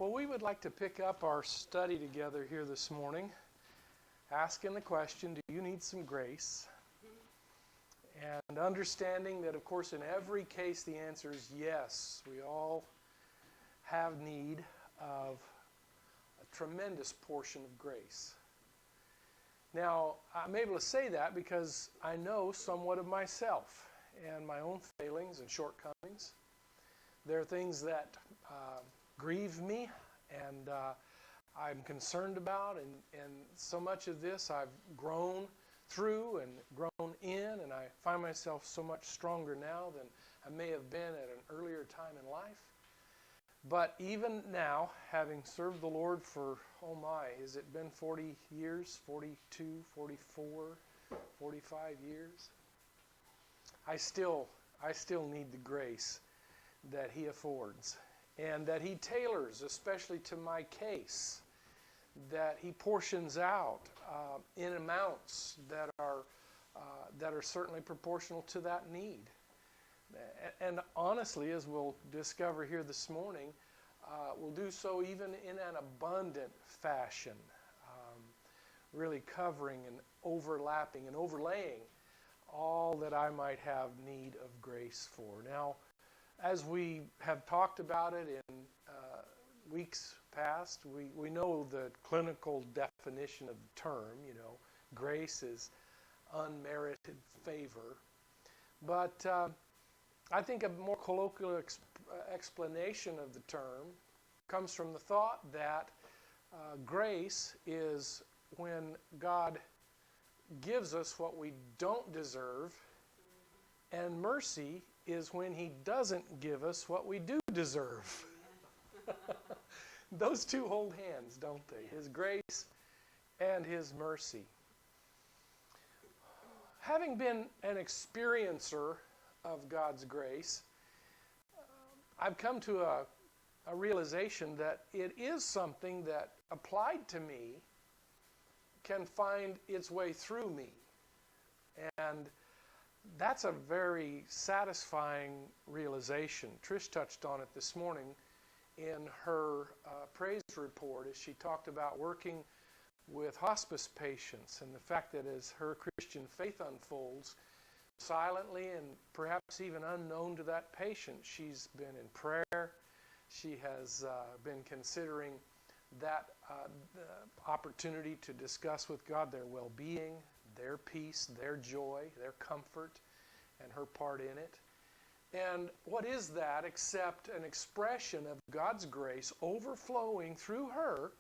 Well, we would like to pick up our study together here this morning, asking the question, do you need some grace? And understanding that, of course, in every case the answer is yes. We all have need of a tremendous portion of grace. Now, I'm able to say that because I know somewhat of myself and my own failings and shortcomings. There are things that grieve me and I'm concerned about, and so much of this I've grown through and grown in, and I find myself so much stronger now than I may have been at an earlier time in life. But even now, having served the Lord for, has it been 40 years, 42, 44, 45 years? I still need the grace that He affords and that He tailors, especially to my case, that He portions out in amounts that are certainly proportional to that need. And honestly, as we'll discover here this morning, we'll do so even in an abundant fashion, really covering and overlapping and overlaying all that I might have need of grace for. Now, as we have talked about it in weeks past, we know the clinical definition of the term. Grace is unmerited favor. But I think a more colloquial explanation of the term comes from the thought that grace is when God gives us what we don't deserve, and mercy is when He doesn't give us what we do deserve. Those two hold hands, don't they? His grace and His mercy. Having been an experiencer of God's grace, I've come to a realization that it is something that, applied to me, can find its way through me. And that's a very satisfying realization. Trish touched on it this morning in her praise report as she talked about working with hospice patients and the fact that as her Christian faith unfolds, silently and perhaps even unknown to that patient, she's been in prayer. She has been considering that the opportunity to discuss with God their well-being, their peace, their joy, their comfort, and her part in it. And what is that except an expression of God's grace overflowing through her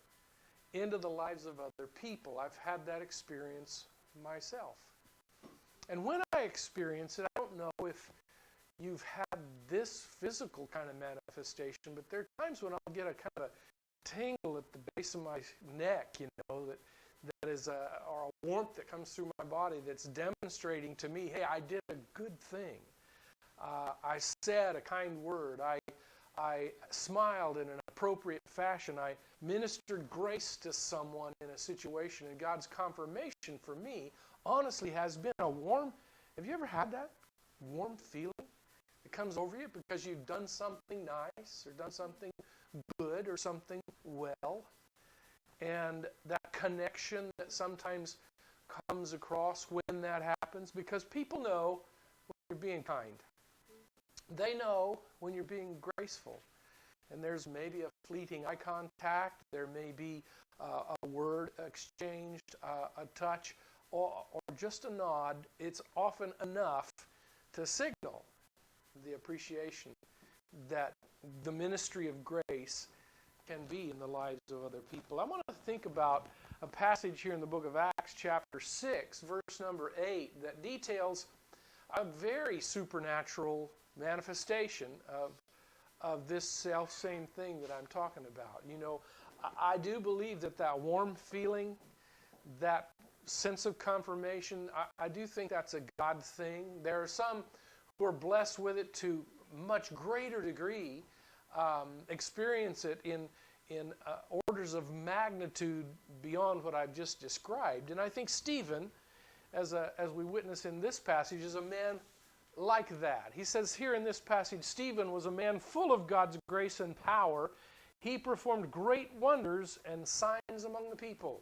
into the lives of other people? I've had that experience myself. And when I experience it, I don't know if you've had this physical kind of manifestation, but there are times when I'll get a kind of a tingle at the base of my neck, that is or a warmth that comes through my body that's demonstrating to me, hey, I did a good thing. I said a kind word. I smiled in an appropriate fashion. I ministered grace to someone in a situation, and God's confirmation for me honestly has been a warm, have you ever had that warm feeling that comes over you because you've done something nice or done something good or something well? And that connection that sometimes comes across when that happens, because people know when you're being kind. They know when you're being graceful. And there's maybe a fleeting eye contact, there may be a word exchanged, a touch, or just a nod. It's often enough to signal the appreciation that the ministry of grace can be in the lives of other people. I want to think about a passage here in the book of Acts, chapter 6, verse number 8, that details a very supernatural manifestation of this self-same thing that I'm talking about. I do believe that warm feeling, that sense of confirmation, I do think that's a God thing. There are some who are blessed with it to much greater degree, experience it in orders of magnitude beyond what I've just described. And I think Stephen, as we witness in this passage, is a man like that. He says here in this passage, Stephen was a man full of God's grace and power. He performed great wonders and signs among the people.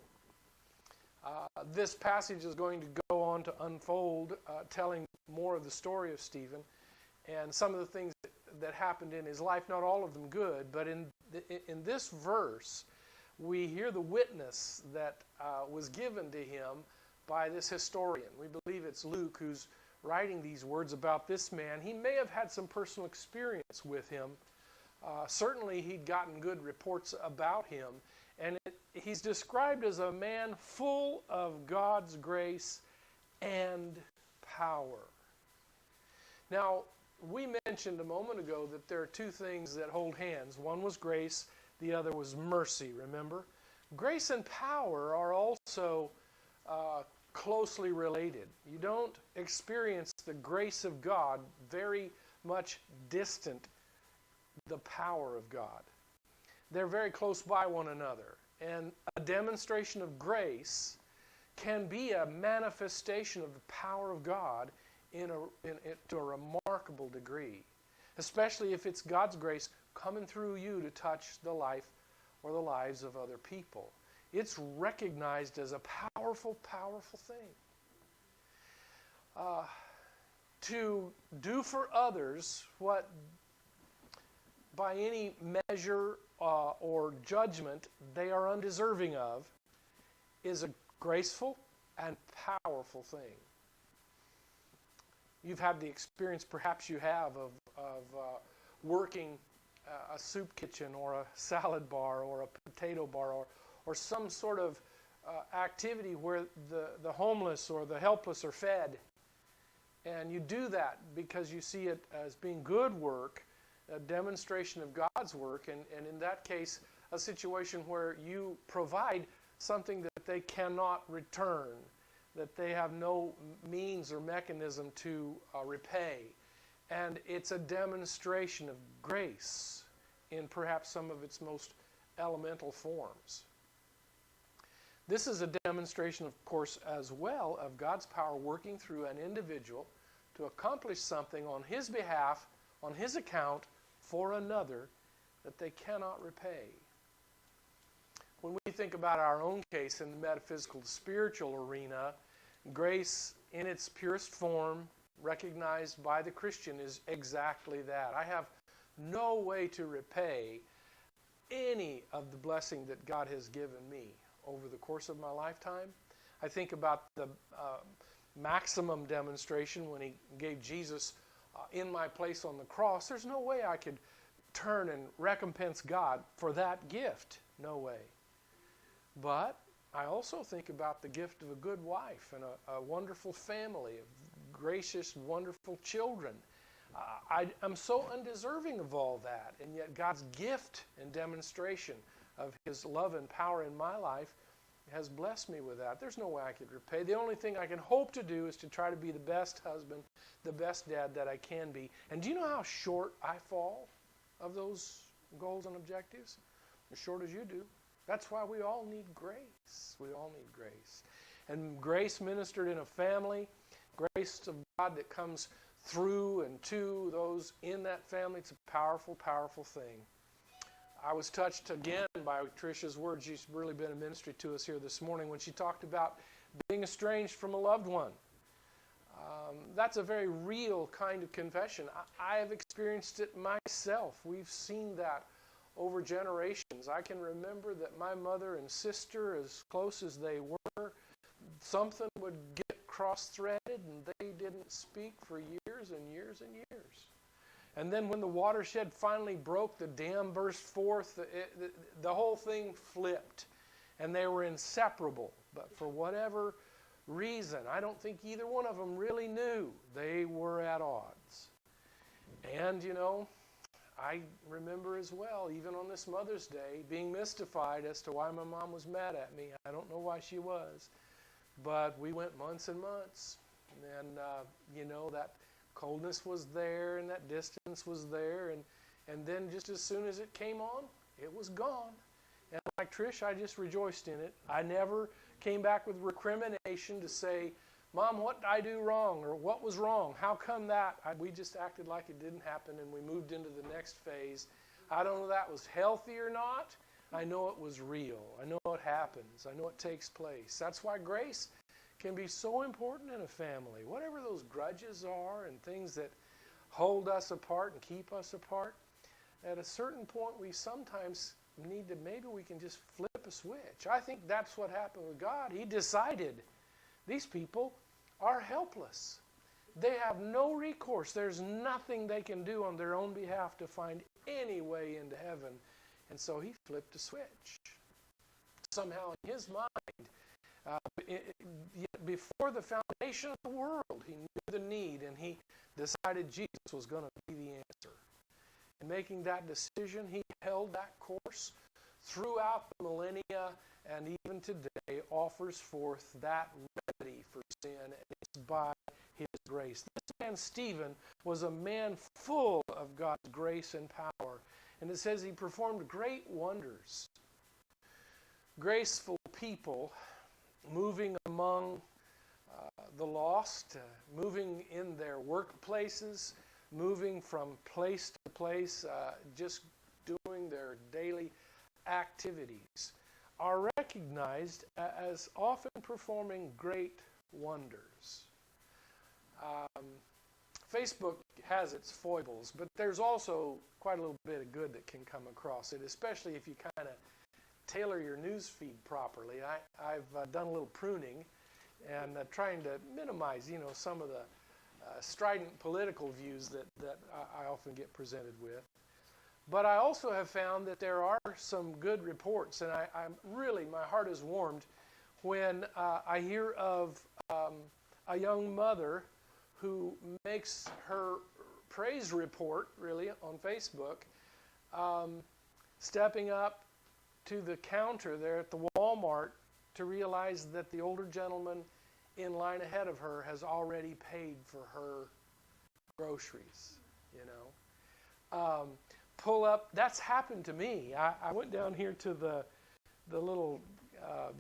This passage is going to go on to unfold, telling more of the story of Stephen and some of the things that happened in his life, not all of them good, but in this verse, we hear the witness that was given to him by this historian. We believe it's Luke who's writing these words about this man. He may have had some personal experience with him. Certainly he'd gotten good reports about him, and he's described as a man full of God's grace and power. Now, we mentioned a moment ago that there are two things that hold hands. One was grace, the other was mercy, remember? Grace and power are also closely related. You don't experience the grace of God very much distant the power of God. They're very close by one another. And a demonstration of grace can be a manifestation of the power of God to a remarkable degree, especially if it's God's grace coming through you to touch the life or the lives of other people. It's recognized as a powerful, powerful thing. To do for others what by any measure or judgment they are undeserving of is a graceful and powerful thing. You've had the experience, perhaps you have, of working a soup kitchen or a salad bar or a potato bar or some sort of activity where the homeless or the helpless are fed. And you do that because you see it as being good work, a demonstration of God's work, and in that case, a situation where you provide something that they cannot return, that they have no means or mechanism to repay. And it's a demonstration of grace in perhaps some of its most elemental forms. This is a demonstration, of course, as well of God's power working through an individual to accomplish something on his behalf, on his account, for another that they cannot repay. When we think about our own case in the metaphysical, spiritual arena, grace in its purest form, recognized by the Christian, is exactly that. I have no way to repay any of the blessing that God has given me over the course of my lifetime. I think about the maximum demonstration when he gave Jesus in my place on the cross. There's no way I could turn and recompense God for that gift. No way. But I also think about the gift of a good wife and a wonderful family of gracious, wonderful children. I'm so undeserving of all that, and yet God's gift and demonstration of his love and power in my life has blessed me with that. There's no way I could repay. The only thing I can hope to do is to try to be the best husband, the best dad that I can be. And do you know how short I fall of those goals and objectives? As short as you do. That's why we all need grace. We all need grace. And grace ministered in a family, grace of God that comes through and to those in that family, it's a powerful, powerful thing. I was touched again by Tricia's words. She's really been a ministry to us here this morning when she talked about being estranged from a loved one. That's a very real kind of confession. I have experienced it myself. We've seen that over generations. I can remember that my mother and sister, as close as they were, something would get cross-threaded and they didn't speak for years and years and years. And then when the watershed finally broke, the dam burst forth, the whole thing flipped. And they were inseparable. But for whatever reason, I don't think either one of them really knew. They were at odds. And, you know, I remember as well, even on this Mother's Day, being mystified as to why my mom was mad at me. I don't know why she was. But we went months and months. And, you know, that coldness was there and that distance was there. And then just as soon as it came on, it was gone. And like Trish, I just rejoiced in it. I never came back with recrimination to say, Mom, what did I do wrong? Or what was wrong? How come that? We just acted like it didn't happen and we moved into the next phase I don't know if that was healthy or not. I know it was real. I know it happens. I know it takes place. That's why grace can be so important in a family. Whatever those grudges are and things that hold us apart and keep us apart, at a certain point we sometimes need to, maybe we can just flip a switch. I think that's what happened with God. He decided these people are helpless. They have no recourse. There's nothing they can do on their own behalf to find any way into heaven. And so he flipped a switch. Somehow in his mind, before the foundation of the world, he knew the need, and he decided Jesus was going to be the answer. In making that decision, he held that course throughout the millennia, and even today offers forth that remedy for sin, and it's by his grace. This man, Stephen, was a man full of God's grace and power, and it says he performed great wonders. Graceful people moving among the lost, moving in their workplaces, moving from place to place, just doing their daily activities, are recognized as often performing great wonders. Facebook has its foibles, but there's also quite a little bit of good that can come across it, especially if you kind of tailor your news feed properly. I've done a little pruning and trying to minimize, some of the strident political views that I often get presented with. But I also have found that there are some good reports, and I'm really, my heart is warmed when I hear of a young mother who makes her praise report, really, on Facebook, stepping up to the counter there at the Walmart to realize that the older gentleman in line ahead of her has already paid for her groceries, pull up. That's happened to me. I went down here to the little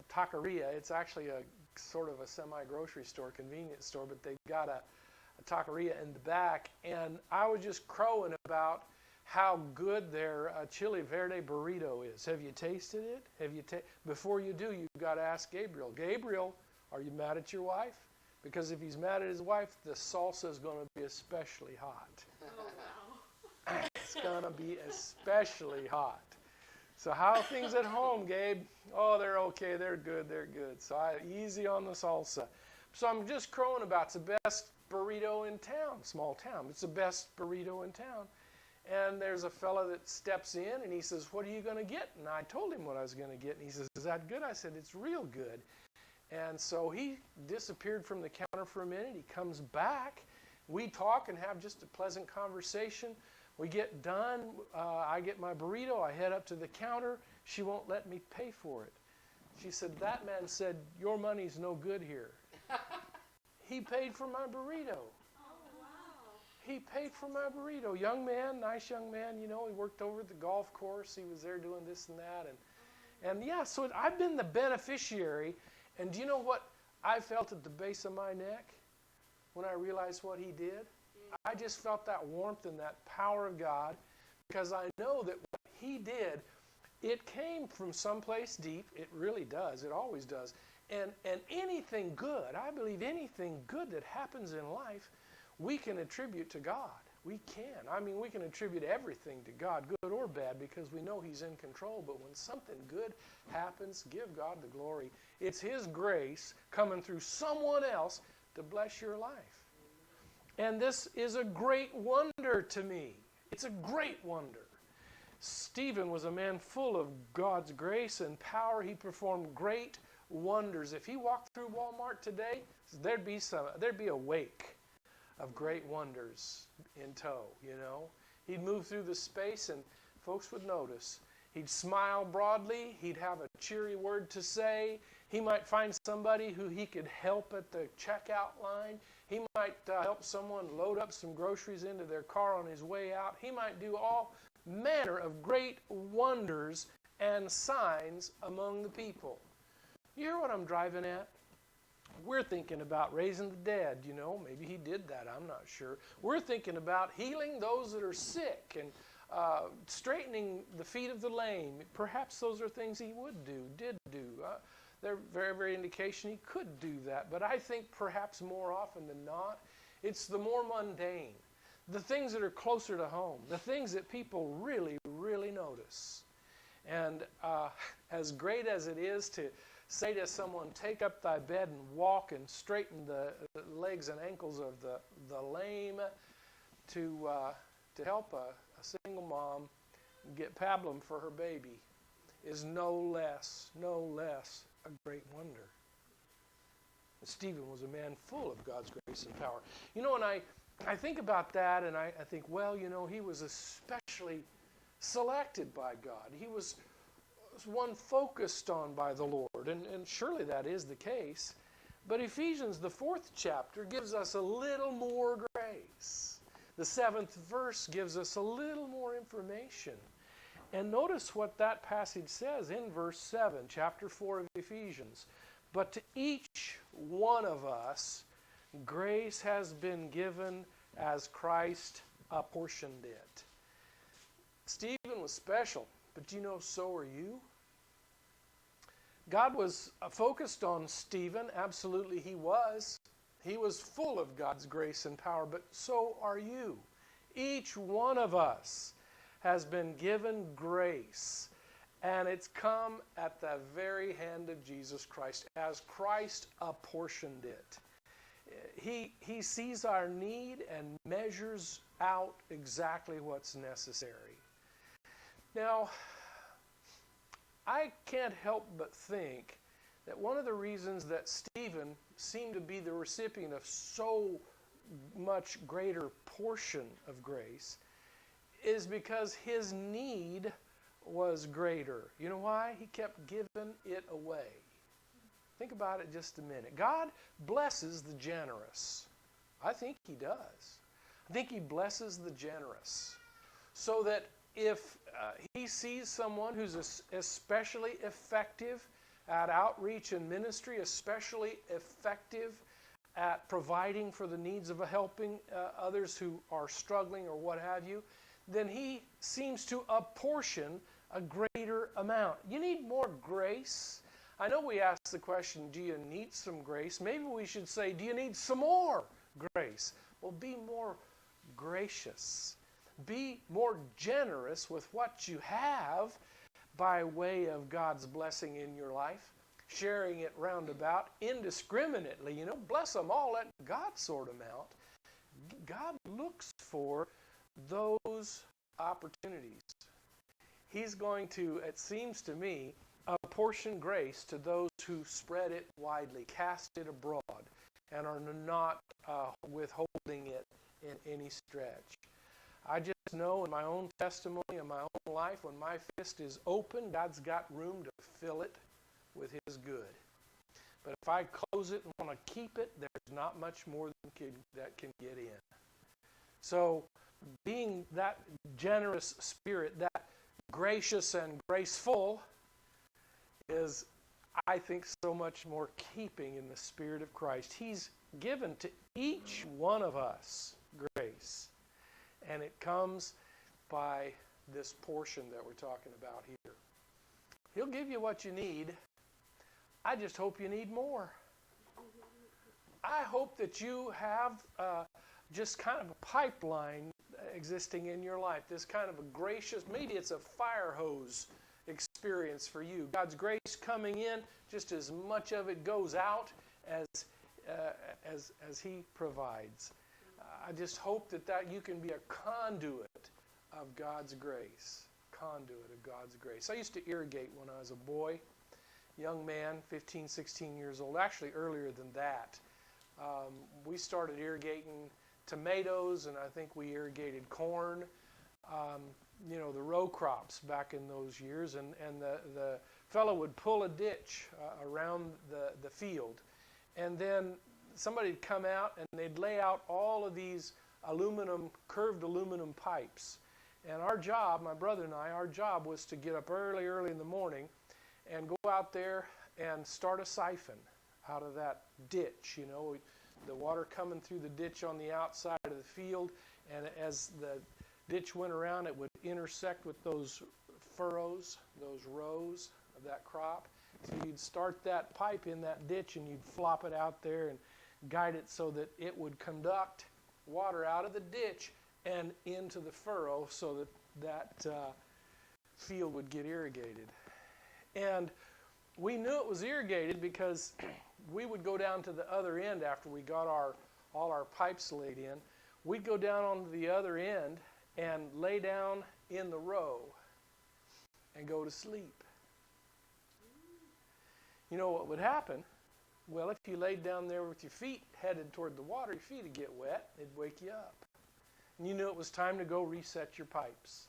taqueria. It's actually a sort of a semi-grocery store, convenience store, but they've got a taqueria in the back, and I was just crowing about how good their chili verde burrito is. Have you tasted it? Before you do, you've got to ask Gabriel. Gabriel, are you mad at your wife? Because if he's mad at his wife, the salsa is going to be especially hot. Oh, wow. It's going to be especially hot. So how are things at home, Gabe? Oh, they're okay. They're good. So easy on the salsa. So I'm just crowing about it's the best burrito in town, small town. It's the best burrito in town. And there's a fella that steps in and he says, what are you going to get? And I told him what I was going to get. And he says, is that good? I said, it's real good. And so he disappeared from the counter for a minute. He comes back. We talk and have just a pleasant conversation. We get done. I get my burrito. I head up to the counter. She won't let me pay for it. She said, that man said, your money's no good here. He paid for my burrito. He paid for my burrito. Young man, nice young man, he worked over at the golf course. He was there doing this and that. And yeah, so I've been the beneficiary. And do you know what I felt at the base of my neck when I realized what he did? I just felt that warmth and that power of God, because I know that what he did, it came from someplace deep. It really does. It always does. And anything good, I believe anything good that happens in life, we can attribute to God. We can. We can attribute everything to God, good or bad, because we know he's in control. But when something good happens, give God the glory. It's his grace coming through someone else to bless your life. And this is a great wonder to me. It's a great wonder. Stephen was a man full of God's grace and power. He performed great wonders. If he walked through Walmart today, there'd be a wake of great wonders in tow, He'd move through the space and folks would notice. He'd smile broadly. He'd have a cheery word to say. He might find somebody who he could help at the checkout line. He might help someone load up some groceries into their car on his way out. He might do all manner of great wonders and signs among the people. You hear what I'm driving at? We're thinking about raising the dead, maybe he did that, I'm not sure. We're thinking about healing those that are sick and straightening the feet of the lame. Perhaps those are things he did do. They're very, very indication he could do that. But I think perhaps more often than not, it's the more mundane, the things that are closer to home, the things that people really, really notice. And as great as it is to say to someone, take up thy bed and walk and straighten the legs and ankles of the lame, to help a single mom get pablum for her baby, is no less a great wonder. Stephen was a man full of God's grace and power. You know, and I think about that, and I think, well, you know, he was especially selected by God. He was one focused on by the Lord, and surely that is the case. But Ephesians, the 4th chapter, gives us a little more grace. The 7th verse gives us a little more information. And notice what that passage says in verse 7, chapter 4 of Ephesians. But to each one of us, grace has been given as Christ apportioned it. Stephen was special, but you know, so are you. God was focused on Stephen. Absolutely he was. He was full of God's grace and power, but so are you. Each one of us has been given grace, and it's come at the very hand of Jesus Christ, as Christ apportioned it. He sees our need and measures out exactly what's necessary. Now, I can't help but think that one of the reasons that Stephen seemed to be the recipient of so much greater portion of grace is because his need was greater. You know why? He kept giving it away. Think about it just a minute. God blesses the generous. I think he does. I think he blesses the generous. So that if he sees someone who's especially effective at outreach and ministry, especially effective at providing for the needs of helping others who are struggling or what have you, then he seems to apportion a greater amount. You need more grace. I know we ask the question, do you need some grace? Maybe we should say, do you need some more grace? Well, be more gracious. Be more generous with what you have by way of God's blessing in your life, sharing it roundabout, indiscriminately. You know, bless them all at God's sort amount. God looks for those opportunities. He's going to, it seems to me, apportion grace to those who spread it widely, cast it abroad, and are not withholding it in any stretch. I just know in my own testimony, in my own life, when my fist is open, God's got room to fill it with his good. But if I close it and want to keep it, there's not much more that can get in. So being that generous spirit, that gracious and graceful, is, I think, so much more keeping in the Spirit of Christ. He's given to each one of us grace. And it comes by this portion that we're talking about here. He'll give you what you need. I just hope you need more. I hope that you have just kind of a pipeline existing in your life. This kind of a gracious, maybe it's a fire hose experience for you. God's grace coming in, just as much of it goes out as he provides. I just hope that you can be a conduit of God's grace. Conduit of God's grace. I used to irrigate when I was a boy, young man, 15, 16 years old. Actually, earlier than that. We started irrigating tomatoes, and I think we irrigated corn. The row crops back in those years. And the fellow would pull a ditch around the field. And then somebody would come out and they'd lay out all of these curved aluminum pipes. And our job, my brother and I, our job was to get up early in the morning and go out there and start a siphon out of that ditch. You know, the water coming through the ditch on the outside of the field, and as ditch went around, it would intersect with those furrows, those rows of that crop. So you'd start that pipe in that ditch and you'd flop it out there and guide it so that it would conduct water out of the ditch and into the furrow so that that field would get irrigated. And we knew it was irrigated because we would go down to the other end after we got all our pipes laid in. We'd go down on the other end and lay down in the row and go to sleep. You know what would happen? Well, if you laid down there with your feet headed toward the water, your feet would get wet. It'd wake you up. And you knew it was time to go reset your pipes.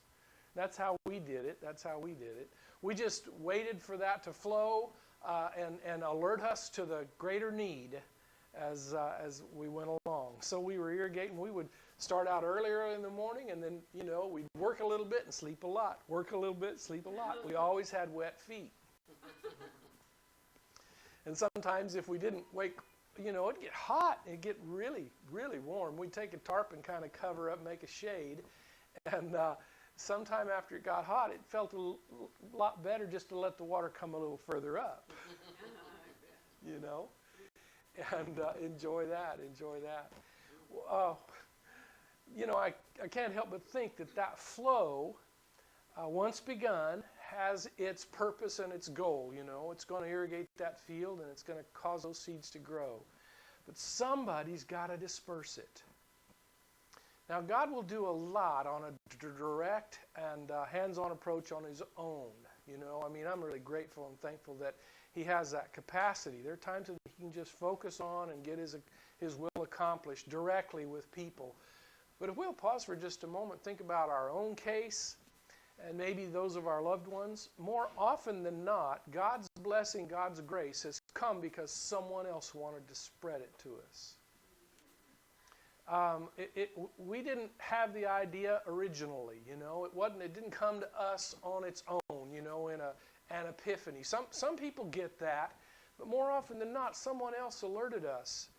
That's how we did it. That's how we did it. We just waited for that to flow and alert us to the greater need as we went along. So we were irrigating. We would start out earlier in the morning, and then, you know, we'd work a little bit and sleep a lot. Work a little bit, sleep a lot. We always had wet feet. And sometimes if we didn't wake, you know, it'd get hot. It'd get really, really warm. We'd take a tarp and kind of cover up, make a shade. And sometime after it got hot, it felt a lot better just to let the water come a little further up. You know? And enjoy that. You know, I can't help but think that flow, once begun, has its purpose and its goal. You know, it's going to irrigate that field and it's going to cause those seeds to grow. But somebody's got to disperse it. Now, God will do a lot on a direct and hands-on approach on His own. You know, I mean, I'm really grateful and thankful that He has that capacity. There are times that He can just focus on and get His will accomplished directly with people. But if we'll pause for just a moment, think about our own case and maybe those of our loved ones, more often than not, God's blessing, God's grace has come because someone else wanted to spread it to us. We didn't have the idea originally, you know. It didn't come to us on its own, you know, in an epiphany. Some people get that, but more often than not, someone else alerted us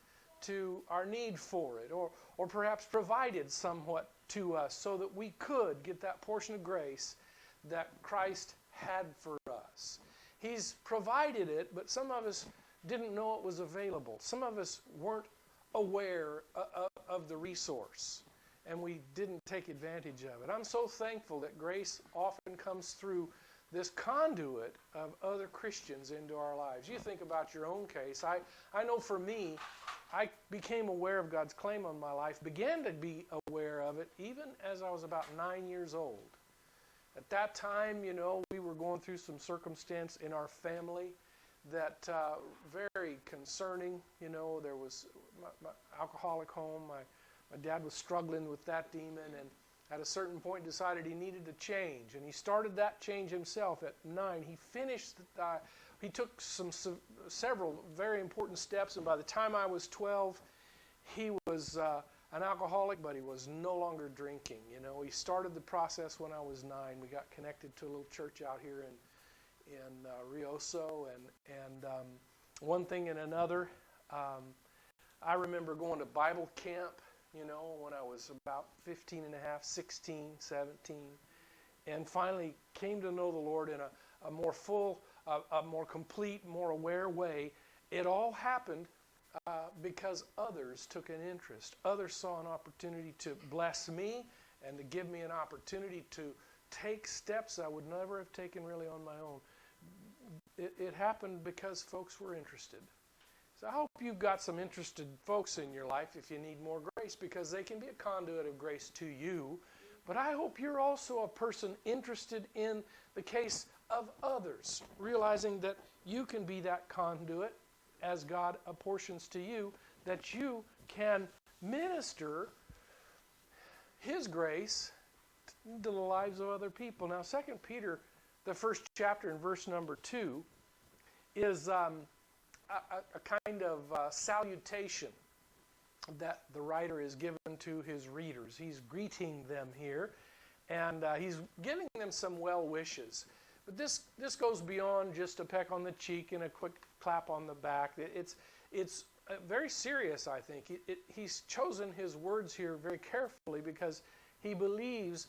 to our need for it, or perhaps provided somewhat to us so that we could get that portion of grace that Christ had for us. He's provided it, but some of us didn't know it was available. Some of us weren't aware of the resource, and we didn't take advantage of it. I'm so thankful that grace often comes through this conduit of other Christians into our lives. You think about your own case. I know for me, I became aware of God's claim on my life, began to be aware of it even as I was about 9 years old. At that time, you know, we were going through some circumstance in our family that very concerning. You know, there was my alcoholic home. My dad was struggling with that demon, and at a certain point decided he needed to change. And he started that change himself at 9. He finished, he took several very important steps, and by the time I was 12, he was an alcoholic, but he was no longer drinking. You know, he started the process when I was 9. We got connected to a little church out here in Rioso, and one thing and another. I remember going to Bible camp, you know, when I was about 15 and a half, 16, 17, and finally came to know the Lord in a more full, a more complete, more aware way. It all happened because others took an interest. Others saw an opportunity to bless me and to give me an opportunity to take steps I would never have taken really on my own. It happened because folks were interested. So I hope you've got some interested folks in your life if you need more grace, because they can be a conduit of grace to you. But I hope you're also a person interested in the case of others, realizing that you can be that conduit as God apportions to you, that you can minister His grace to the lives of other people. Now, 2 Peter, the first chapter in verse number 2, is a kind of salutation that the writer is given to his readers. He's greeting them here, and he's giving them some well wishes. But this goes beyond just a peck on the cheek and a quick clap on the back. It's very serious, I think. He's chosen his words here very carefully because He believes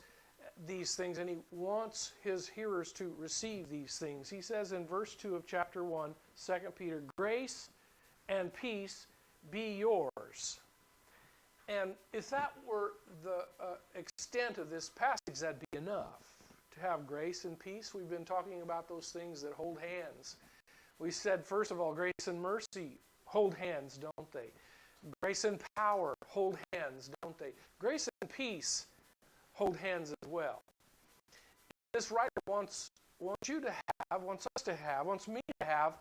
these things, and he wants his hearers to receive these things. He says in verse 2 of chapter 1, 2 Peter, grace and peace be yours. And if that were the extent of this passage, that'd be enough. To have grace and peace, we've been talking about those things that hold hands. We said, first of all, grace and mercy hold hands, don't they? Grace and power hold hands, don't they? Grace and peace hold hands as well. This writer wants you to have, wants us to have, wants me to have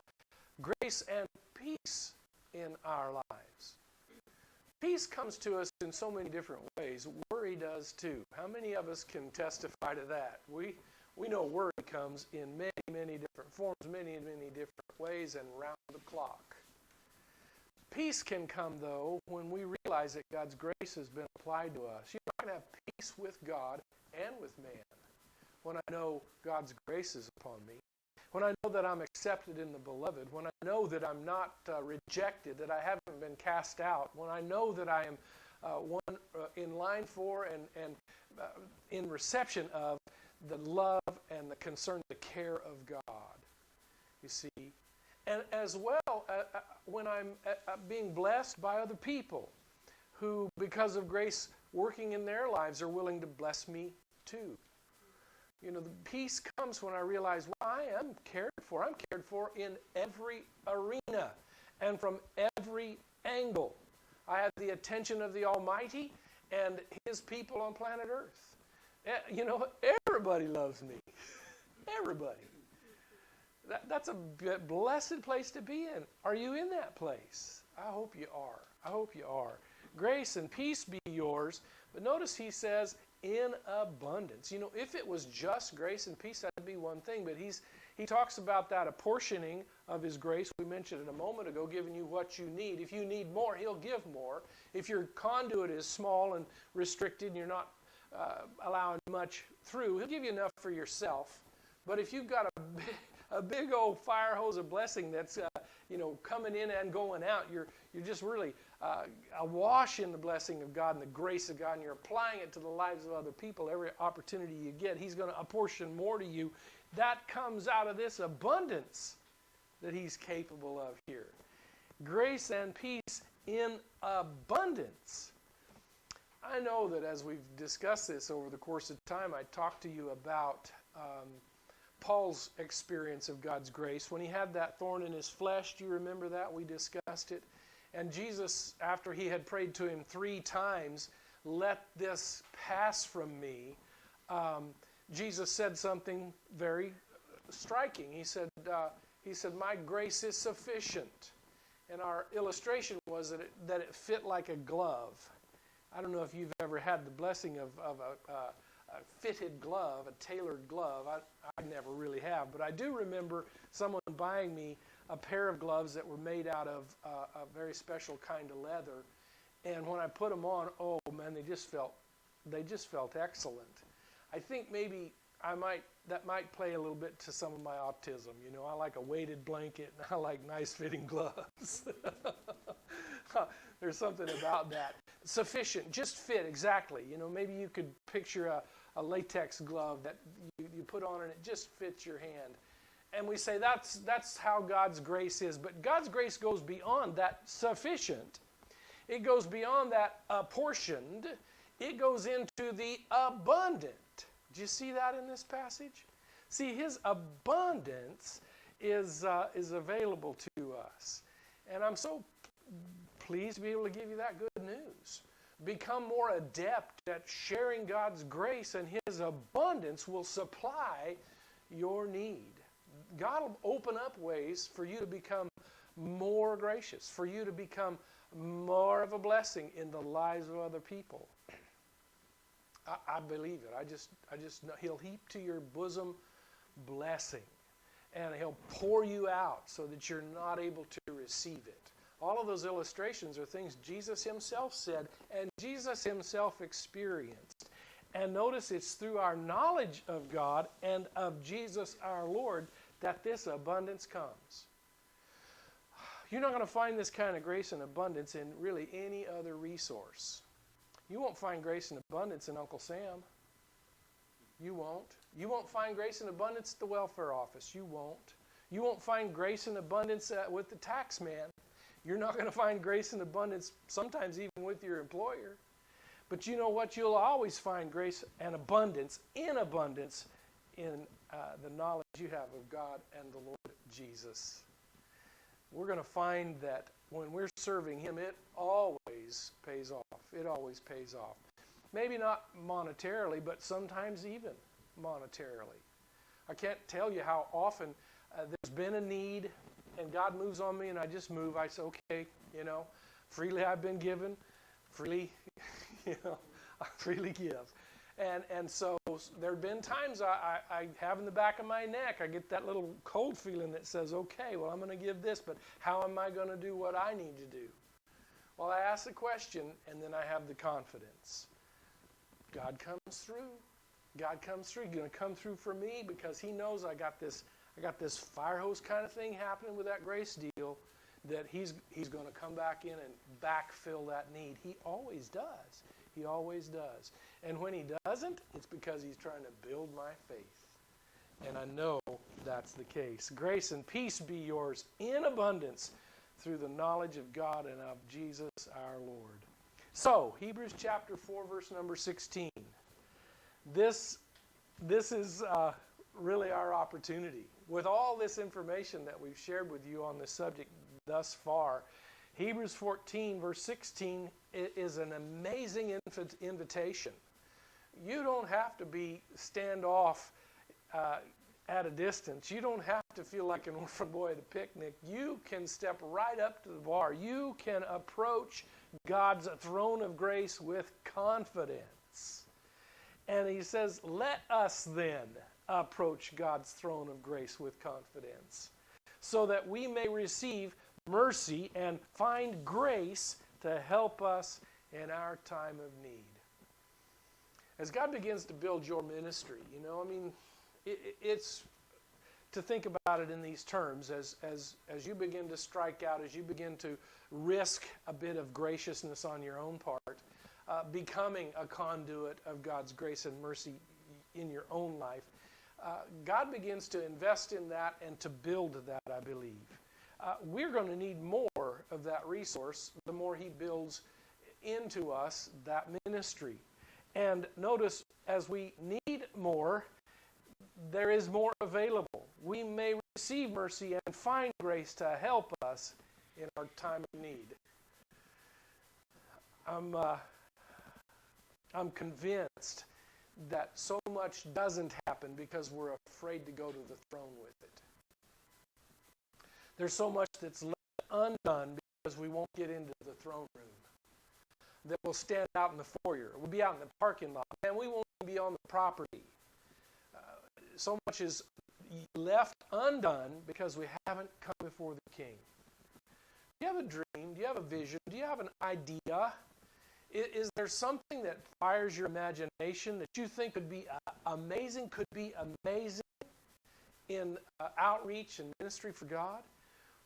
grace and peace in our lives. Peace comes to us in so many different ways. Worry does too. How many of us can testify to that? We know worry comes in many, many different forms, many, many different ways, and round the clock. Peace can come, though, when we realize that God's grace has been applied to us. You're not going to have peace with God and with man when I know God's grace is upon me. When I know that I'm accepted in the beloved, when I know that I'm not rejected, that I haven't been cast out, when I know that I am one in line for and in reception of the love and the concern, the care of God, you see. And as well, when I'm being blessed by other people who, because of grace working in their lives, are willing to bless me too. You know, the peace comes when I realize, well, I am cared for. I'm cared for in every arena and from every angle. I have the attention of the Almighty and His people on planet Earth. You know, everybody loves me. Everybody. That's a blessed place to be in. Are you in that place? I hope you are. I hope you are. Grace and peace be yours. But notice he says, in abundance. You know, if it was just grace and peace, that'd be one thing. But he talks about that apportioning of his grace. We mentioned it a moment ago, giving you what you need. If you need more, he'll give more. If your conduit is small and restricted and you're not allowing much through, he'll give you enough for yourself. But if you've got a big old fire hose of blessing that's coming in and going out, you're just really awash in the blessing of God and the grace of God, and you're applying it to the lives of other people. Every opportunity you get, He's going to apportion more to you. That comes out of this abundance that He's capable of here. Grace and peace in abundance. I know that as we've discussed this over the course of time, I talked to you about Paul's experience of God's grace. When he had that thorn in his flesh, do you remember that? We discussed it. And Jesus, after he had prayed to him 3 times, let this pass from me, Jesus said something very striking. He said, my grace is sufficient. And our illustration was that it fit like a glove. I don't know if you've ever had the blessing of a fitted glove, a tailored glove. I never really have, but I do remember someone buying me a pair of gloves that were made out of a very special kind of leather, and when I put them on, oh man, they just felt excellent. I think maybe that might play a little bit to some of my autism. You know, I like a weighted blanket and I like nice fitting gloves. There's something about that. Sufficient, just fit exactly. You know, maybe you could picture a latex glove that you put on and it just fits your hand. And we say that's how God's grace is. But God's grace goes beyond that sufficient. It goes beyond that apportioned. It goes into the abundant. Do you see that in this passage? See, His abundance is available to us. And I'm so pleased to be able to give you that good news. Become more adept at sharing God's grace, and His abundance will supply your need. God will open up ways for you to become more gracious, for you to become more of a blessing in the lives of other people. I believe it. I just know He'll heap to your bosom blessing, and He'll pour you out so that you're not able to receive it. All of those illustrations are things Jesus Himself said and Jesus Himself experienced. And notice it's through our knowledge of God and of Jesus our Lord that this abundance comes. You're not going to find this kind of grace and abundance in really any other resource. You won't find grace and abundance in Uncle Sam. You won't. You won't find grace and abundance at the welfare office. You won't. You won't find grace and abundance with the tax man. You're not going to find grace and abundance sometimes even with your employer. But you know what? You'll always find grace and abundance in the knowledge you have of God and the Lord Jesus. We're going to find that when we're serving Him, it always pays off. It always pays off. Maybe not monetarily, but sometimes even monetarily. I can't tell you how often there's been a need, and God moves on me, and I just move. I say, okay, freely I've been given, freely, I freely give. And so there have been times I have in the back of my neck, I get that little cold feeling that says, okay, well, I'm going to give this, but how am I going to do what I need to do? Well, I ask the question, and then I have the confidence. God comes through. God comes through. He's going to come through for me because He knows I got this fire hose kind of thing happening with that grace deal, that He's going to come back in and backfill that need. He always does. He always does. And when He doesn't, it's because He's trying to build my faith. And I know that's the case. Grace and peace be yours in abundance through the knowledge of God and of Jesus our Lord. So, Hebrews chapter 4, verse number 16. This is really our opportunity. With all this information that we've shared with you on this subject thus far, Hebrews 14, verse 16 is an amazing invitation. You don't have to be standoff at a distance. You don't have to feel like an orphan boy at a picnic. You can step right up to the bar. You can approach God's throne of grace with confidence. And he says, let us then approach God's throne of grace with confidence, so that we may receive mercy and find grace to help us in our time of need. As God begins to build your ministry, it's to think about it in these terms as you begin to strike out, as you begin to risk a bit of graciousness on your own part, becoming a conduit of God's grace and mercy in your own life. God begins to invest in that and to build that, I believe. We're going to need more of that resource the more He builds into us that ministry. And notice, as we need more, there is more available. We may receive mercy and find grace to help us in our time of need. I'm convinced that so much doesn't happen because we're afraid to go to the throne with it. There's so much that's left undone because we won't get into the throne room. That we'll stand out in the foyer. We'll be out in the parking lot. And we won't be on the property. So much is left undone because we haven't come before the King. Do you have a dream? Do you have a vision? Do you have an idea? Is there something that fires your imagination that you think could be amazing in outreach and ministry for God?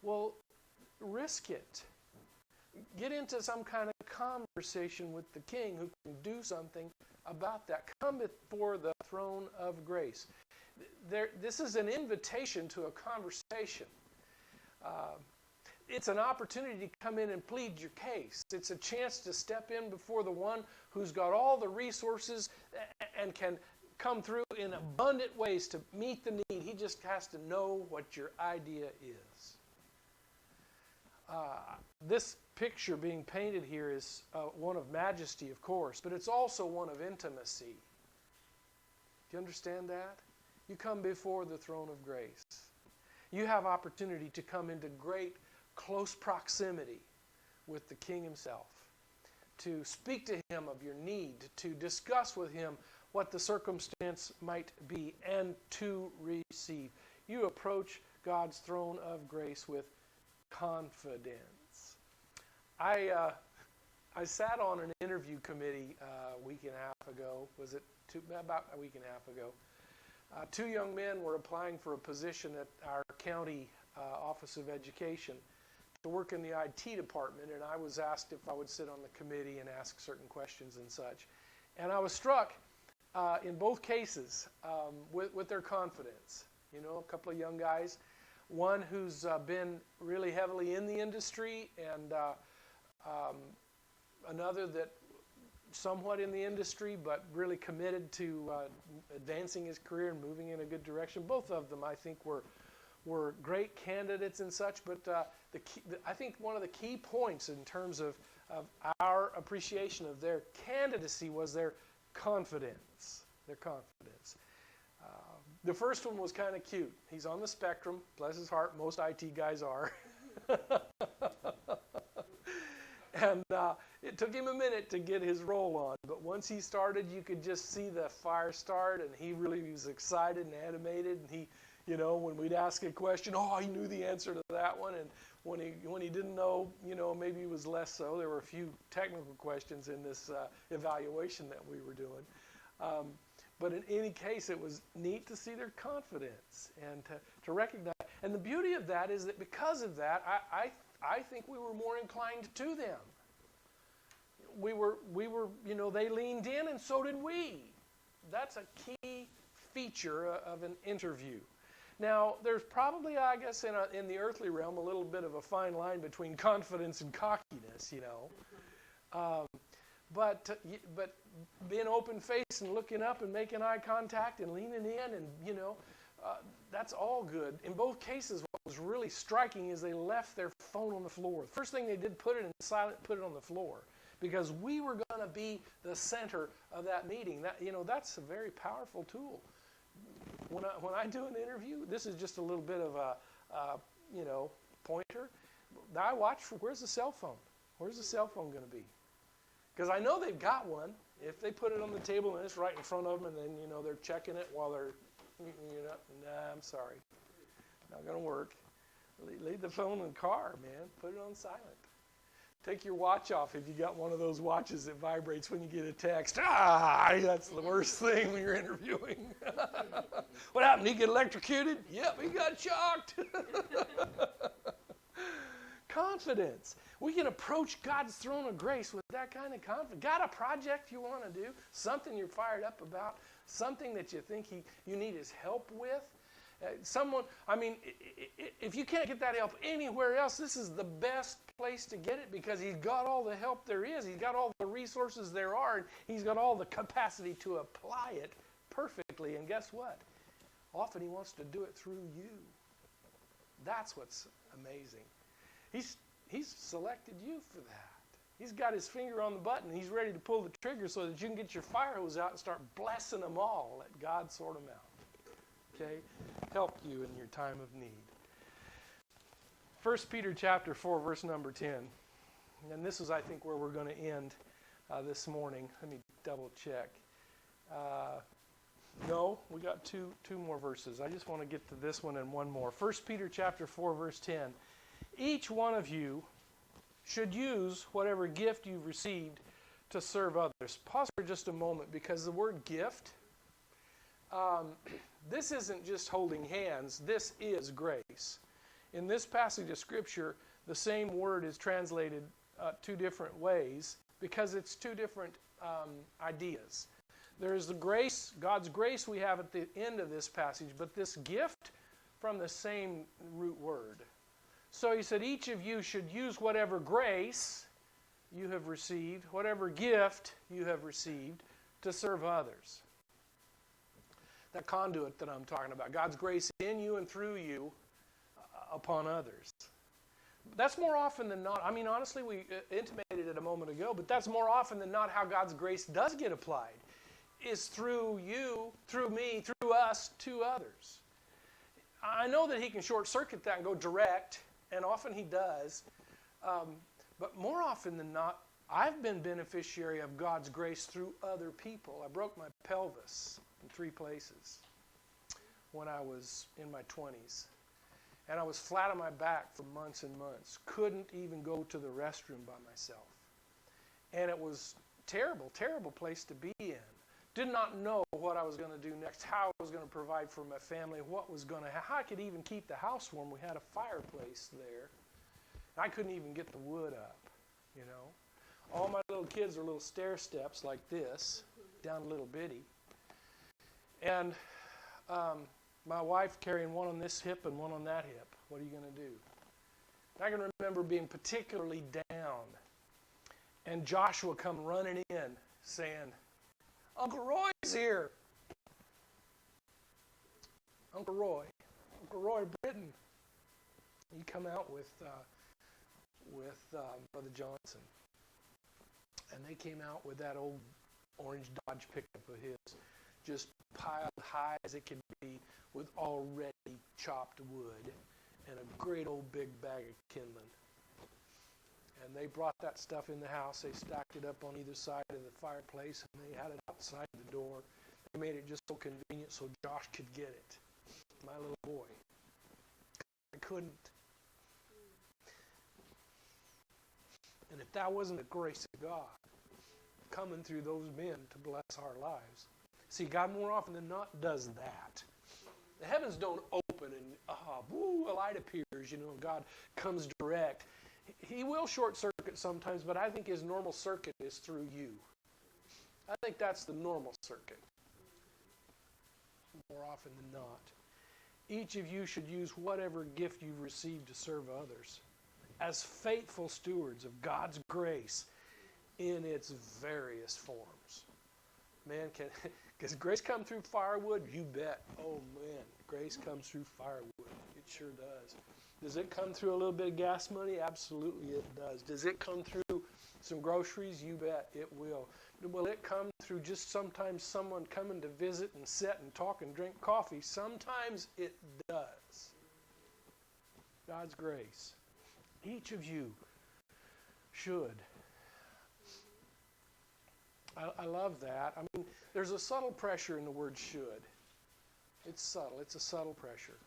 Well, risk it. Get into some kind of conversation with the King who can do something about that. Come before the throne of grace. This is an invitation to a conversation. It's an opportunity to come in and plead your case. It's a chance to step in before the one who's got all the resources and can come through in abundant ways to meet the need. He just has to know what your idea is. This picture being painted here is one of majesty, of course, but it's also one of intimacy. Do you understand that? You come before the throne of grace. You have opportunity to come into great, close proximity with the King Himself, to speak to Him of your need, to discuss with Him what the circumstance might be, and to receive. You approach God's throne of grace with confidence. I sat on an interview committee a week and a half ago. Was it about a week and a half ago? Two young men were applying for a position at our county Office of Education to work in the IT department, and I was asked if I would sit on the committee and ask certain questions and such. And I was struck in both cases with their confidence. You know, a couple of young guys, one who's been really heavily in the industry, and another that somewhat in the industry, but really committed to advancing his career and moving in a good direction. Both of them, I think, were great candidates and such, but I think one of the key points in terms of our appreciation of their candidacy was their confidence. Their confidence. The first one was kind of cute. He's on the spectrum, bless his heart, most IT guys are. And it took him a minute to get his roll on, but once he started, you could just see the fire start, and he really was excited and animated, and he, you know, when we'd ask a question, oh, he knew the answer to that one, and when he didn't know, you know, maybe he was less so. There were a few technical questions in this evaluation that we were doing. But in any case, it was neat to see their confidence and to recognize. And the beauty of that is that because of that, I think we were more inclined to them. We were, you know, they leaned in, and so did we. That's a key feature of an interview. Now, there's probably, I guess, in the earthly realm, a little bit of a fine line between confidence and cockiness, you know. But being open-faced and looking up and making eye contact and leaning in, and, you know, that's all good. In both cases, what was really striking is they left their phone on the floor. The first thing they did, put it in silent, put it on the floor, because we were going to be the center of that meeting. That, you know, that's a very powerful tool. When I do an interview, this is just a little bit of a you know, pointer. I watch for, where's the cell phone? Where's the cell phone going to be? Because I know they've got one. If they put it on the table and it's right in front of them, and then, you know, they're checking it while they're, you know, nah, I'm sorry, not going to work. Leave the phone in the car, man. Put it on silent. Take your watch off if you got one of those watches that vibrates when you get a text. That's the worst thing when you're interviewing. What happened? He get electrocuted? Yep, he got shocked. Confidence. We can approach God's throne of grace with that kind of confidence. Got a project you want to do, something you're fired up about, something that you think you need his help with. If you can't get that help anywhere else, this is the best place to get it, because he's got all the help there is. He's got all the resources there are, and he's got all the capacity to apply it perfectly. And guess what? Often he wants to do it through you. That's what's amazing. He's selected you for that. He's got his finger on the button. He's ready to pull the trigger so that you can get your fire hose out and start blessing them all. Let God sort them out. Okay? Help you in your time of need. 1 Peter chapter 4, verse number 10. And this is, I think, where we're going to end this morning. Let me double check. No, we got two more verses. I just want to get to this one and one more. 1 Peter chapter 4, verse 10. Each one of you should use whatever gift you've received to serve others. Pause for just a moment, because the word gift, this isn't just holding hands. This is grace. In this passage of Scripture, the same word is translated two different ways, because it's two different ideas. There's the grace, God's grace we have at the end of this passage, but this gift from the same root word. So he said, each of you should use whatever grace you have received, whatever gift you have received, to serve others. That conduit that I'm talking about, God's grace in you and through you upon others. That's more often than not, I mean, honestly, we intimated it a moment ago, but that's more often than not how God's grace does get applied, is through you, through me, through us, to others. I know that he can short-circuit that and go direct, and often he does, but more often than not, I've been beneficiary of God's grace through other people. I broke my pelvis in 3 places when I was in my 20s. And I was flat on my back for months and months. Couldn't even go to the restroom by myself. And it was terrible, terrible place to be in. Did not know what I was going to do next, how I was going to provide for my family, what was going to happen, how I could even keep the house warm. We had a fireplace there. I couldn't even get the wood up, you know. All my little kids are little stair steps like this, down a little bitty. And my wife carrying one on this hip and one on that hip. What are you going to do? I can remember being particularly down. And Joshua come running in saying, Uncle Roy's here. Uncle Roy Britton. He come out with Brother Johnson. And they came out with that old orange Dodge pickup of his, just piled high as it could be with already chopped wood and a great old big bag of kindling. And they brought that stuff in the house. They stacked it up on either side of the fireplace, and they had it outside the door. They made it just so convenient so Josh could get it, my little boy. I couldn't. And if that wasn't the grace of God coming through those men to bless our lives. See, God more often than not does that. The heavens don't open and a light appears, you know, God comes direct. He will short circuit sometimes, but I think his normal circuit is through you. I think that's the normal circuit. More often than not. Each of you should use whatever gift you've received to serve others as faithful stewards of God's grace in its various forms. Man, does grace come through firewood? You bet. Oh, man, grace comes through firewood. It sure does. Does it come through a little bit of gas money? Absolutely it does. Does it come through some groceries? You bet it will. Will it come through just sometimes someone coming to visit and sit and talk and drink coffee? Sometimes it does. God's grace. Each of you should. I love that. I mean, there's a subtle pressure in the word should. It's subtle. It's a subtle pressure.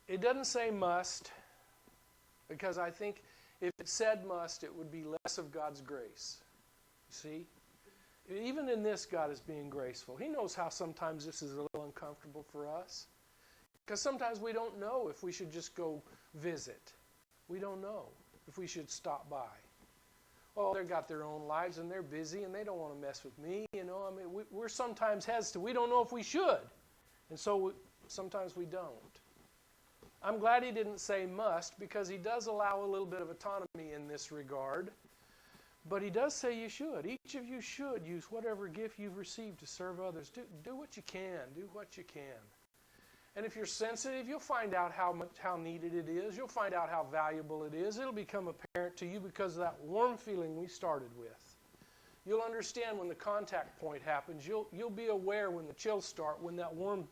It doesn't say must, because I think if it said must, it would be less of God's grace. You see? Even in this, God is being graceful. He knows how sometimes this is a little uncomfortable for us. Because sometimes we don't know if we should just go visit. We don't know if we should stop by. Well, they've got their own lives and they're busy and they don't want to mess with me. You know, I mean, we're sometimes hesitant. We don't know if we should. And so sometimes we don't. I'm glad he didn't say must, because he does allow a little bit of autonomy in this regard. But he does say you should. Each of you should use whatever gift you've received to serve others. Do what you can. Do what you can. And if you're sensitive, you'll find out how needed it is. You'll find out how valuable it is. It'll become apparent to you because of that warm feeling we started with. You'll understand when the contact point happens. You'll be aware when the chills start, when that warm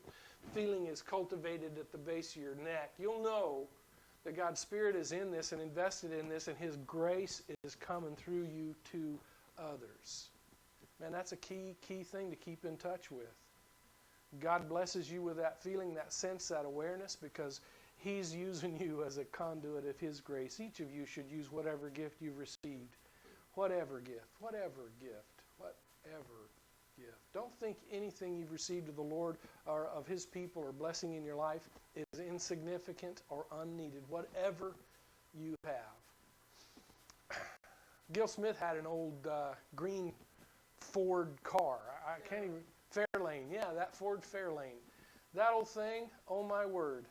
feeling is cultivated at the base of your neck. You'll know that God's Spirit is in this and invested in this, and His grace is coming through you to others. Man, that's a key thing to keep in touch with. God blesses you with that feeling, that sense, that awareness, because He's using you as a conduit of His grace. Each of you should use whatever gift you've received. Whatever gift. Whatever gift. Whatever gift. Don't think anything you've received of the Lord or of His people or blessing in your life is insignificant or unneeded. Whatever you have. Gil Smith had an old green Ford car. I can't even... Fairlane, yeah, that Ford Fairlane. That old thing, oh my word.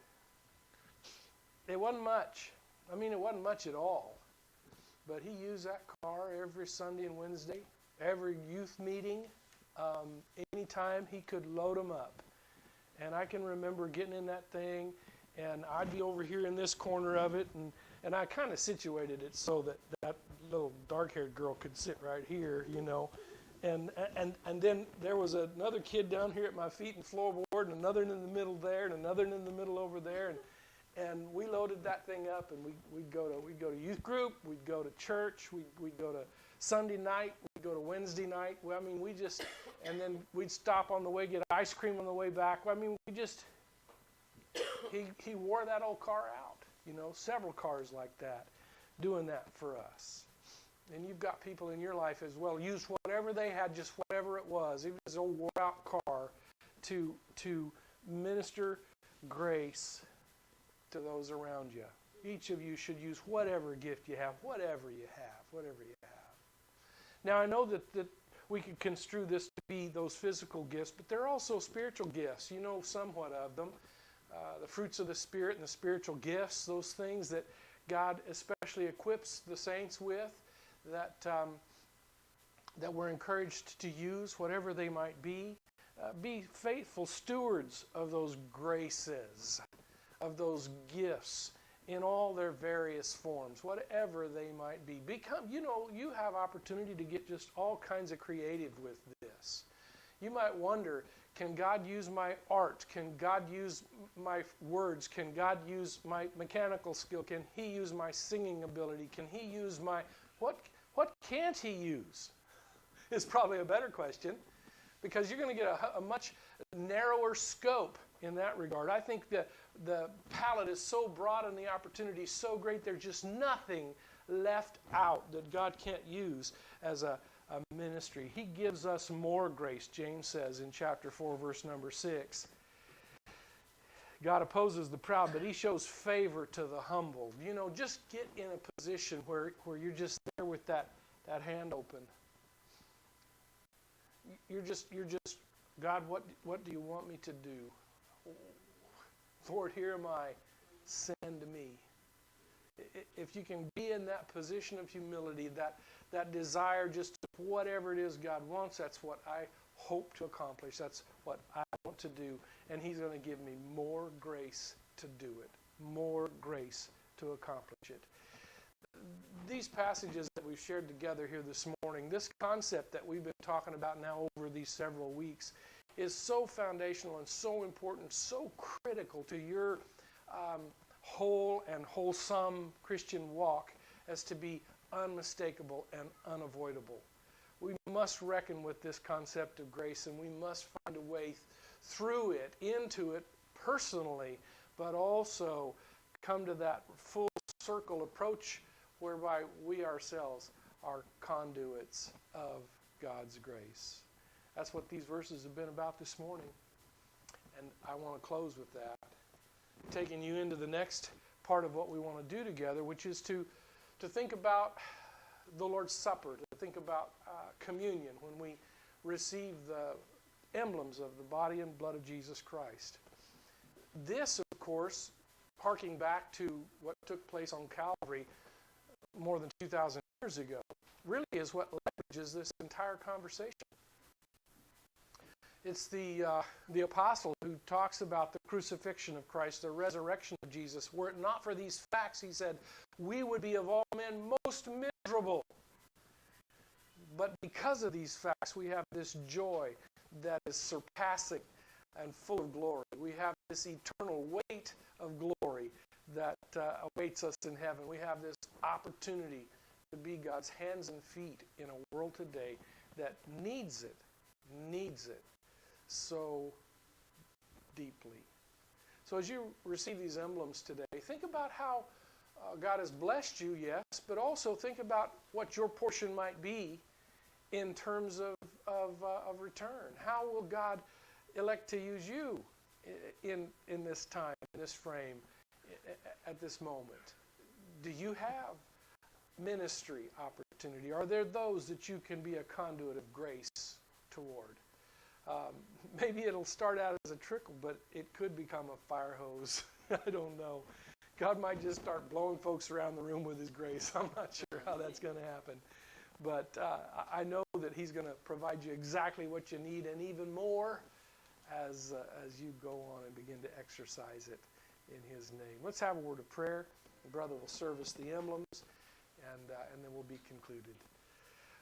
It wasn't much. I mean, it wasn't much at all. But he used that car every Sunday and Wednesday, every youth meeting, anytime he could load them up. And I can remember getting in that thing, and I'd be over here in this corner of it, and I kind of situated it so that little dark-haired girl could sit right here, you know. And then there was another kid down here at my feet and floorboard, and another in the middle there, and another in the middle over there, and we loaded that thing up, and we'd go to youth group, we'd go to church, we'd go to Sunday night, we'd go to Wednesday night. Well, I mean, and then we'd stop on the way, get ice cream on the way back. Well, I mean, he wore that old car out, you know, several cars like that, doing that for us. And you've got people in your life as well. Use whatever they had, just whatever it was, even this old wore-out car, to minister grace to those around you. Each of you should use whatever gift you have, whatever you have, whatever you have. Now, I know that we could construe this to be those physical gifts, but there are also spiritual gifts. You know somewhat of them. The fruits of the Spirit and the spiritual gifts, those things that God especially equips the saints with, that we're encouraged to use, whatever they might be. Be faithful stewards of those graces, of those gifts in all their various forms, whatever they might be. You have opportunity to get just all kinds of creative with this. You might wonder, can God use my art? Can God use my words? Can God use my mechanical skill? Can He use my singing ability? Can He use my... What can't He use? Is probably a better question, because you're going to get a much narrower scope in that regard. I think the palette is so broad and the opportunity is so great, there's just nothing left out that God can't use as a ministry. He gives us more grace, James says in chapter 4, verse number 6. God opposes the proud, but He shows favor to the humble. Just get in a position where you're just there with that hand open. You're just, God, what do you want me to do? Lord, here am I, send me. If you can be in that position of humility, that desire just to whatever it is God wants, that's what I hope to accomplish. That's what I want to do. And He's going to give me more grace to do it, more grace to accomplish it. These passages that we've shared together here this morning, this concept that we've been talking about now over these several weeks, is so foundational and so important, so critical to your whole and wholesome Christian walk as to be unmistakable and unavoidable. We must reckon with this concept of grace, and we must find a way through it, into it personally, but also come to that full circle approach whereby we ourselves are conduits of God's grace. That's what these verses have been about this morning. And I want to close with that, taking you into the next part of what we want to do together, which is to think about the Lord's Supper, to think about communion when we receive the emblems of the body and blood of Jesus Christ. This, of course, harking back to what took place on Calvary more than 2,000 years ago, really is what leverages this entire conversation. It's the apostle who talks about the crucifixion of Christ, the resurrection of Jesus. Were it not for these facts, he said, we would be of all men most miserable. But because of these facts, we have this joy that is surpassing and full of glory. We have this eternal weight of glory that awaits us in heaven. We have this opportunity to be God's hands and feet in a world today that needs it so deeply. So as you receive these emblems today, think about how God has blessed you, yes, but also think about what your portion might be in terms of return. How will God elect to use you in this time, in this frame, at this moment? Do you have ministry opportunity? Are there those that you can be a conduit of grace toward? Maybe it'll start out as a trickle, but it could become a fire hose. I don't know. God might just start blowing folks around the room with His grace. I'm not sure how that's going to happen. But I know that He's going to provide you exactly what you need and even more as you go on and begin to exercise it in His name. Let's have a word of prayer. The brother will serve us the emblems, and then we'll be concluded.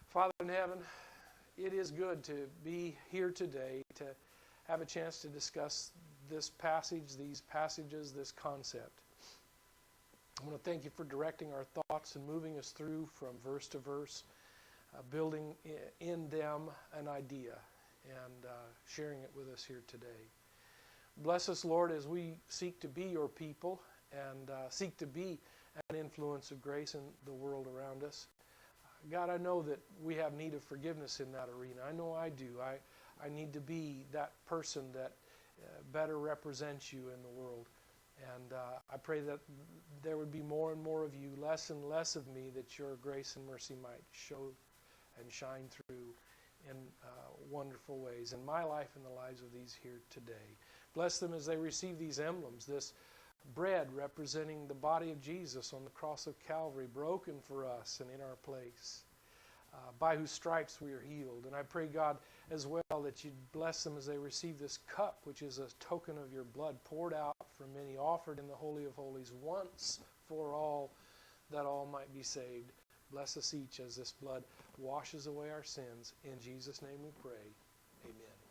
Father in heaven, it is good to be here today to have a chance to discuss this passage, these passages, this concept. I want to thank You for directing our thoughts and moving us through from verse to verse, building in them an idea and sharing it with us here today. Bless us, Lord, as we seek to be Your people and seek to be an influence of grace in the world around us. God, I know that we have need of forgiveness in that arena. I know I do. I need to be that person that better represents You in the world. And I pray that there would be more and more of you, less and less of me, that your grace and mercy might show and shine through in wonderful ways in my life and the lives of these here today. Bless them as they receive these emblems, this bread representing the body of Jesus on the cross of Calvary, broken for us and in our place, by whose stripes we are healed. And I pray, God, as well, that you'd bless them as they receive this cup, which is a token of your blood poured out for many, offered in the Holy of Holies once for all, that all might be saved. Bless us each as this blood washes away our sins. In Jesus' name we pray. Amen.